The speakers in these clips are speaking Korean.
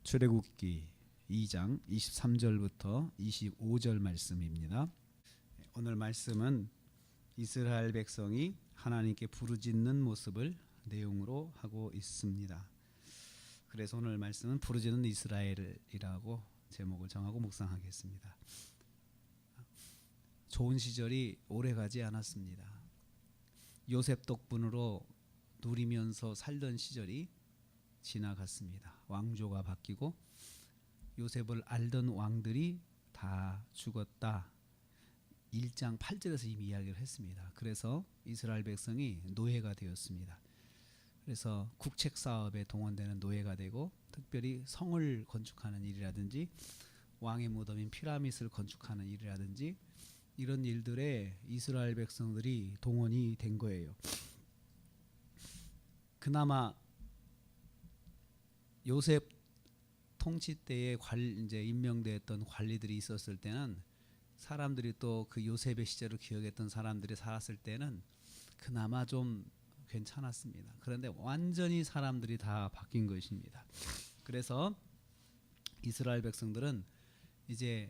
출애굽기 2장 23절부터 25절 말씀입니다. 오늘 말씀은 이스라엘 백성이 하나님께 부르짖는 모습을 내용으로 하고 있습니다. 그래서 오늘 말씀은 부르짖는 이스라엘이라고 제목을 정하고 묵상하겠습니다. 좋은 시절이 오래가지 않았습니다. 요셉 덕분으로 누리면서 살던 시절이 지나갔습니다. 왕조가 바뀌고 요셉을 알던 왕들이 다 죽었다. 1장 8절에서 이미 이야기를 했습니다. 그래서 이스라엘 백성이 노예가 되었습니다. 그래서 국책 사업에 동원되는 노예가 되고, 특별히 성을 건축하는 일이라든지 왕의 무덤인 피라밋을 건축하는 일이라든지 이런 일들에 이스라엘 백성들이 동원이 된 거예요. 그나마 요셉 통치 때에 이제 임명되었던 관리들이 있었을 때는, 사람들이 또 그 요셉의 시절을 기억했던 사람들이 살았을 때는 그나마 좀 괜찮았습니다. 그런데 완전히 사람들이 다 바뀐 것입니다. 그래서 이스라엘 백성들은 이제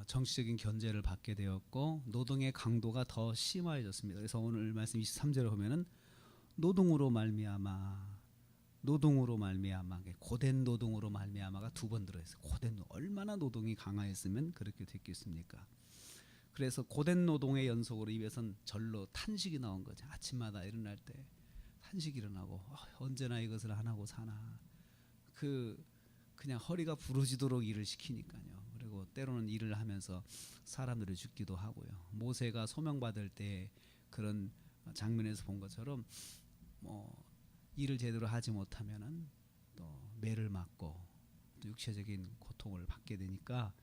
정치적인 견제를 받게 되었고, 노동의 강도가 더 심화해졌습니다. 그래서 오늘 말씀 23절에 보면은 노동으로 말미암아, 고된 노동으로 말미암아가 두 번 들어있어요. 고된, 얼마나 노동이 강화했으면 그렇게 됐겠습니까? 그래서 고된 노동의 연속으로 입에선 절로 탄식이 나온 거죠. 아침마다 일어날 때 탄식이 일어나고, 언제나 이것을 안 하고 사나. 그냥 허리가 부러지도록 일을 시키니까요. 그리고 때로는 일을 하면서 사람들이 죽기도 하고요. 모세가 소명받을 때 그런 장면에서 본 것처럼 일을 제대로 하지 못하면은 또 매를 맞고 또 육체적인 고통을 받게 되니까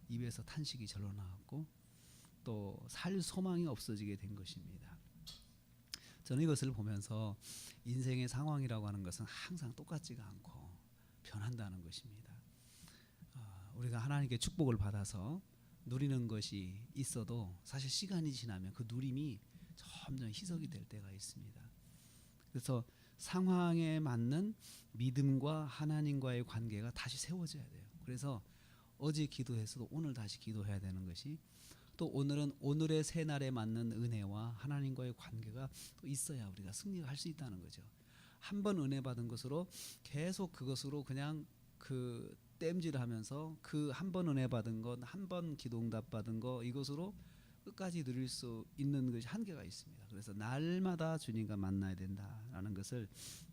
입에서 탄식이 절로 나왔고, 또 살 소망이 없어지게 된 것입니다. 저는 이것을 보면서 인생의 상황이라고 하는 것은 항상 똑같지가 않고 변한다는 것입니다. 우리가 하나님께 축복을 받아서 누리는 것이 있어도 사실 시간이 지나면 그 누림이 점점 희석이 될 때가 있습니다. 그래서 상황에 맞는 믿음과 하나님과의 관계가 다시 세워져야 돼요. 그래서 어제 기도했어도 오늘 다시 기도해야 되는 것이, 또 오늘은 오늘의 새날에 맞는 은혜와 하나님과의 관계가 또 있어야 우리가 승리할 수 있다는 거죠. 한 번 은혜 받은 것으로 계속 그것으로 그냥 땜질하면서 그 한 번 은혜 받은 것, 한 번 기도 응답 받은 거, 이것으로 끝까지 누릴 수 있는 것이 한계가 있습니다. 그래서 날마다 주님과 만나야 된다라는 것을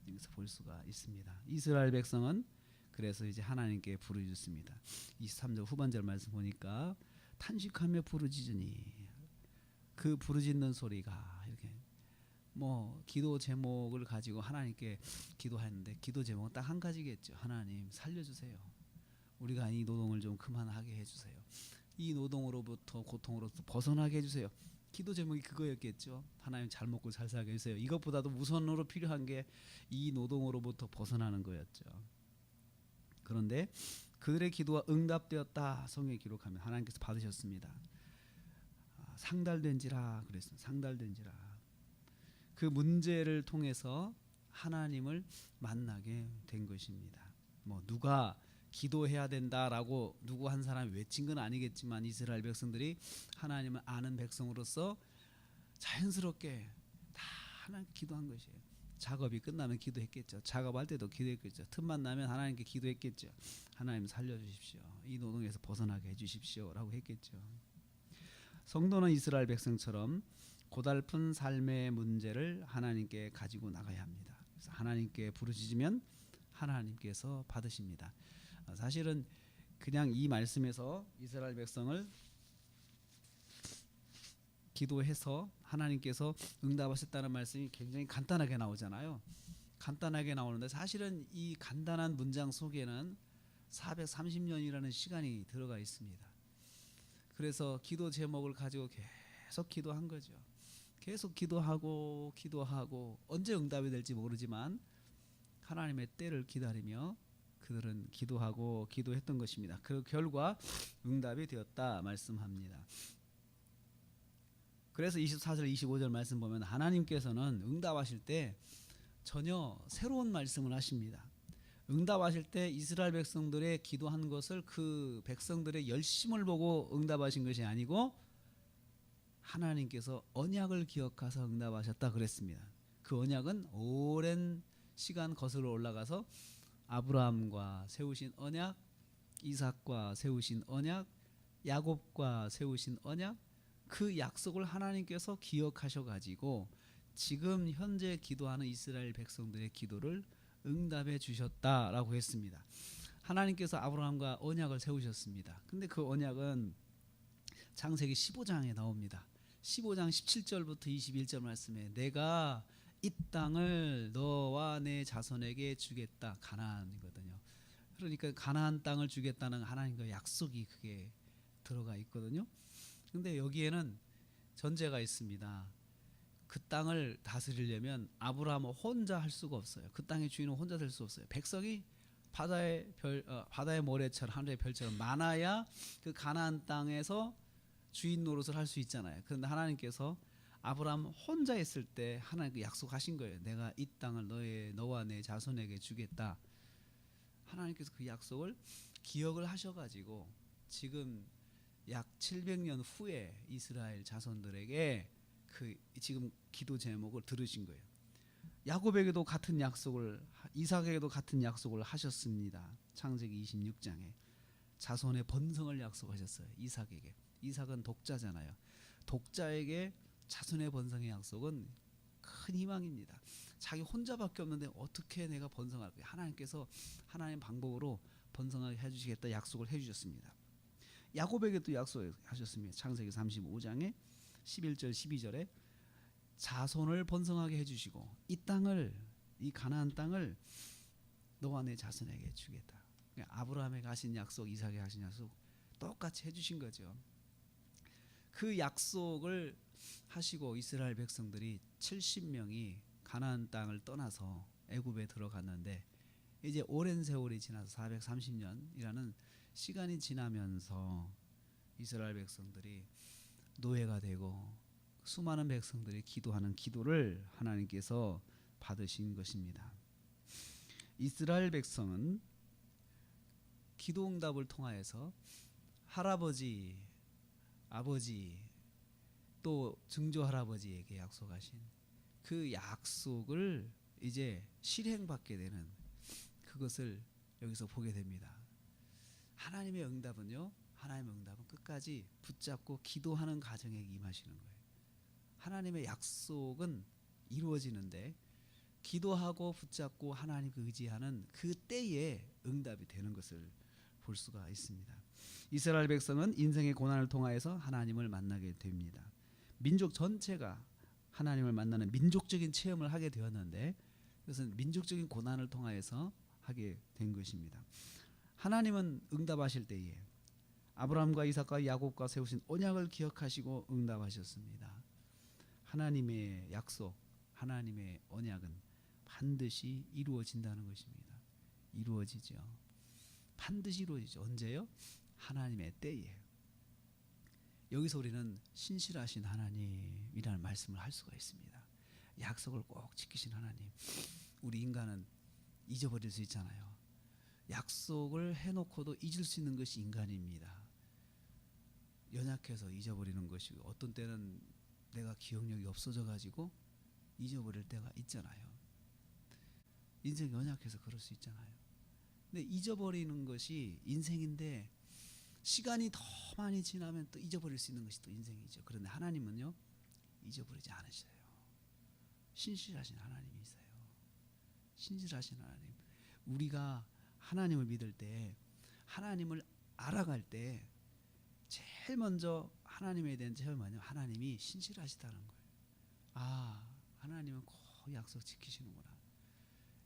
여기서 볼 수가 있습니다. 이스라엘 백성은 그래서 이제 하나님께 부르짖습니다. 23절 후반절 말씀 보니까 탄식하며 부르짖으니, 그 부르짖는 소리가 이렇게 기도 제목을 가지고 하나님께 기도했는데, 기도 제목은 딱 한 가지겠죠. 하나님 살려주세요. 우리가 이 노동을 좀 그만하게 해주세요. 이 노동으로부터, 고통으로부터 벗어나게 해주세요. 기도 제목이 그거였겠죠. 하나님 잘 먹고 잘 살게 해주세요. 이것보다도 우선으로 필요한 게 이 노동으로부터 벗어나는 거였죠. 그런데 그들의 기도가 응답되었다 성경에 기록하면 하나님께서 받으셨습니다. 상달된지라 그랬습니다. 상달된지라. 그 문제를 통해서 하나님을 만나게 된 것입니다. 누가 기도해야 된다라고 누구 한 사람이 외친 건 아니겠지만, 이스라엘 백성들이 하나님을 아는 백성으로서 자연스럽게 다 하나님께 기도한 것이에요. 작업이 끝나면 기도했겠죠. 작업할 때도 기도했겠죠. 틈만 나면 하나님께 기도했겠죠. 하나님 살려주십시오. 이 노동에서 벗어나게 해주십시오 라고 했겠죠. 성도는 이스라엘 백성처럼 고달픈 삶의 문제를 하나님께 가지고 나가야 합니다. 그래서 하나님께 부르짖으면 하나님께서 받으십니다. 사실은 그냥 이 말씀에서 이스라엘 백성을 기도해서 하나님께서 응답하셨다는 말씀이 굉장히 간단하게 나오잖아요. 간단하게 나오는데, 사실은 이 간단한 문장 속에는 430년이라는 시간이 들어가 있습니다. 그래서 기도 제목을 가지고 계속 기도한 거죠. 계속 기도하고 언제 응답이 될지 모르지만 하나님의 때를 기다리며 그들은 기도하고 기도했던 것입니다. 그 결과 응답이 되었다 말씀합니다. 그래서 24절 25절 말씀 보면 하나님께서는 응답하실 때 전혀 새로운 말씀을 하십니다. 응답하실 때 이스라엘 백성들의 기도한 것을 그 백성들의 열심을 보고 응답하신 것이 아니고 하나님께서 언약을 기억하사 응답하셨다 그랬습니다. 그 언약은 오랜 시간 거슬러 올라가서 아브라함과 세우신 언약, 이삭과 세우신 언약, 야곱과 세우신 언약, 그 약속을 하나님께서 기억하셔 가지고 지금 현재 기도하는 이스라엘 백성들의 기도를 응답해 주셨다라고 했습니다. 하나님께서 아브라함과 언약을 세우셨습니다. 근데 그 언약은 창세기 15장에 나옵니다. 15장 17절부터 21절 말씀에 내가 이 땅을 너와 내 자손에게 주겠다. 가나안이거든요. 그러니까 가나안 땅을 주겠다는 하나님과의 약속이 그게 들어가 있거든요. 근데 여기에는 전제가 있습니다. 그 땅을 다스리려면 아브라함은 혼자 할 수가 없어요. 그 땅의 주인은 혼자 될 수 없어요. 백성이 바다의 모래처럼 하늘의 별처럼 많아야 그 가나안 땅에서 주인 노릇을 할 수 있잖아요. 그런데 하나님께서 아브라함 혼자 있을 때 하나님께 약속하신 거예요. 내가 이 땅을 너와 내 자손에게 주겠다. 하나님께서 그 약속을 기억을 하셔가지고 지금 약 700년 후에 이스라엘 자손들에게 그 지금 기도 제목을 들으신 거예요. 야곱에게도 같은 약속을, 이삭에게도 같은 약속을 하셨습니다. 창세기 26장에 자손의 번성을 약속하셨어요. 이삭에게. 이삭은 독자잖아요. 독자에게 자손의 번성의 약속은 큰 희망입니다. 자기 혼자밖에 없는데 어떻게 내가 번성할 거야? 하나님께서 하나님 방법으로 번성하게 해주시겠다 약속을 해주셨습니다. 야곱에게도 약속하셨습니다. 창세기 35장에 11절 12절에 자손을 번성하게 해주시고 이 땅을, 이 가나안 땅을 너와 내 자손에게 주겠다. 그러니까 아브라함에게 하신 약속, 이삭에게 하신 약속 똑같이 해주신 거죠. 그 약속을 하시고 이스라엘 백성들이 70명이 가나안 땅을 떠나서 애굽에 들어갔는데 이제 오랜 세월이 지나서 430년이라는 시간이 지나면서 이스라엘 백성들이 노예가 되고 수많은 백성들이 기도하는 기도를 하나님께서 받으신 것입니다. 이스라엘 백성은 기도 응답을 통하여서 할아버지, 아버지 또 증조 할아버지에게 약속하신 그 약속을 이제 실행받게 되는 그것을 여기서 보게 됩니다. 하나님의 응답은요, 하나님의 응답은 끝까지 붙잡고 기도하는 가정에 임하시는 거예요. 하나님의 약속은 이루어지는데 기도하고 붙잡고 하나님 의지하는 그 때에 응답이 되는 것을 볼 수가 있습니다. 이스라엘 백성은 인생의 고난을 통하여서 하나님을 만나게 됩니다. 민족 전체가 하나님을 만나는 민족적인 체험을 하게 되었는데 그것은 민족적인 고난을 통하여서 하게 된 것입니다. 하나님은 응답하실 때에 아브라함과 이삭과 야곱과 세우신 언약을 기억하시고 응답하셨습니다. 하나님의 약속, 하나님의 언약은 반드시 이루어진다는 것입니다. 이루어지죠. 반드시 이루어지죠. 언제요? 하나님의 때에. 여기서 우리는 신실하신 하나님이라는 말씀을 할 수가 있습니다. 약속을 꼭 지키신 하나님. 우리 인간은 잊어버릴 수 있잖아요. 약속을 해놓고도 잊을 수 있는 것이 인간입니다. 연약해서 잊어버리는 것이고 어떤 때는 내가 기억력이 없어져 가지고 잊어버릴 때가 있잖아요. 인생 연약해서 그럴 수 있잖아요. 근데 잊어버리는 것이 인생인데 시간이 더 많이 지나면 또 잊어버릴 수 있는 것이 또 인생이죠. 그런데 하나님은요, 잊어버리지 않으셔요. 신실하신 하나님이세요. 신실하신 하나님. 우리가 하나님을 믿을 때, 하나님을 알아갈 때 제일 먼저 하나님에 대한 제일 먼저 하나님이 신실하시다는 거예요. 아, 하나님은 꼭 약속 지키시는구나.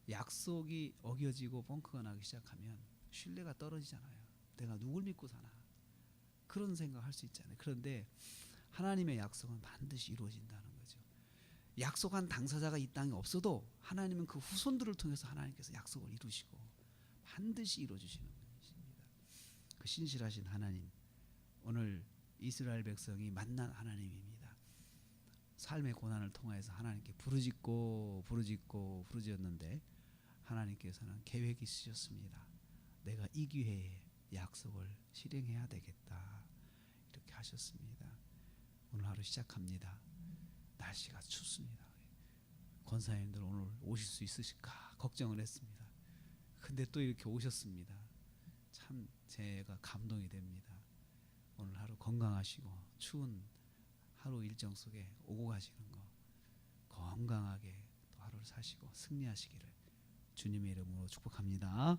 약속이 어겨지고 뻥크가 나기 시작하면 신뢰가 떨어지잖아요. 내가 누굴 믿고 사나 그런 생각할 수 있잖아요. 그런데 하나님의 약속은 반드시 이루어진다는 거죠. 약속한 당사자가 이 땅에 없어도 하나님은 그 후손들을 통해서 하나님께서 약속을 이루시고 반드시 이루어주시는 분이십니다. 그 신실하신 하나님, 오늘 이스라엘 백성이 만난 하나님입니다. 삶의 고난을 통해서 하나님께 부르짖었는데 하나님께서는 계획이 있으셨습니다. 내가 이 기회에 약속을 실행해야 되겠다. 이렇게 하셨습니다. 오늘 하루 시작합니다. 날씨가 춥습니다. 권사님들 오늘 오실 수 있으실까 걱정을 했습니다. 근데 또 이렇게 오셨습니다. 참 제가 감동이 됩니다. 오늘 하루 건강하시고 추운 하루 일정 속에 오고 가시는 거 건강하게 또 하루를 사시고 승리하시기를 주님의 이름으로 축복합니다.